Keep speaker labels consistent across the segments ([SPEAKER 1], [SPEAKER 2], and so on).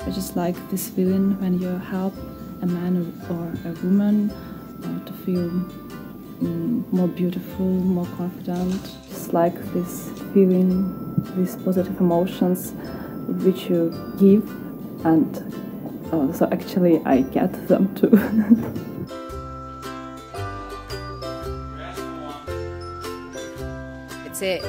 [SPEAKER 1] I just like this feeling when you help a man or a woman to feel more beautiful, more confident. Just like this feeling, these positive emotions which you give, and so actually I get them too.
[SPEAKER 2] Se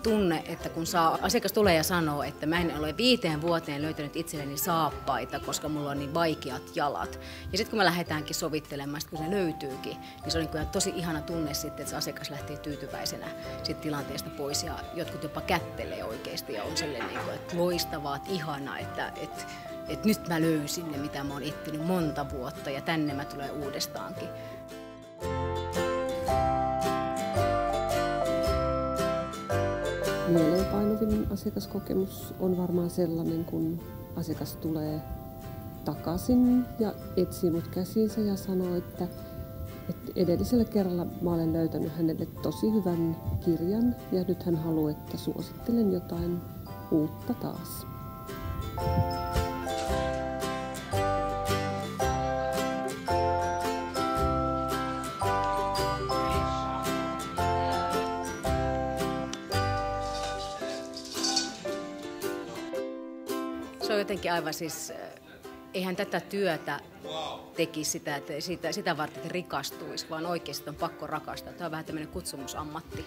[SPEAKER 2] tunne, että kun asiakas tulee ja sanoo, että mä en ole 5 vuoteen löytänyt itselleni saappaita, koska mulla on niin vaikeat jalat. Ja sitten kun me lähdetäänkin sovittelemaan, kun se löytyykin, niin se on niin tosi ihana tunne sitten, että se asiakas lähtee tyytyväisenä sit tilanteesta pois. Ja jotkut jopa kättelee oikeasti ja on sellainen, että loistavaa, että ihana, että nyt mä löysin ne, mitä mä oon etsinyt monta vuotta ja tänne mä tulen uudestaankin.
[SPEAKER 3] Mieleenpainuvin asiakaskokemus on varmaan sellainen, kun asiakas tulee takaisin ja etsii mut käsiinsä ja sanoo, että edellisellä kerralla mä olen löytänyt hänelle tosi hyvän kirjan ja nyt hän haluaa, että suosittelen jotain uutta taas.
[SPEAKER 2] Se on jotenkin aivan siis, eihän tätä työtä tekisi sitä, että sitä varten rikastuisi, vaan oikeasti on pakko rakastaa. Tämä on vähän tämmöinen kutsumusammatti.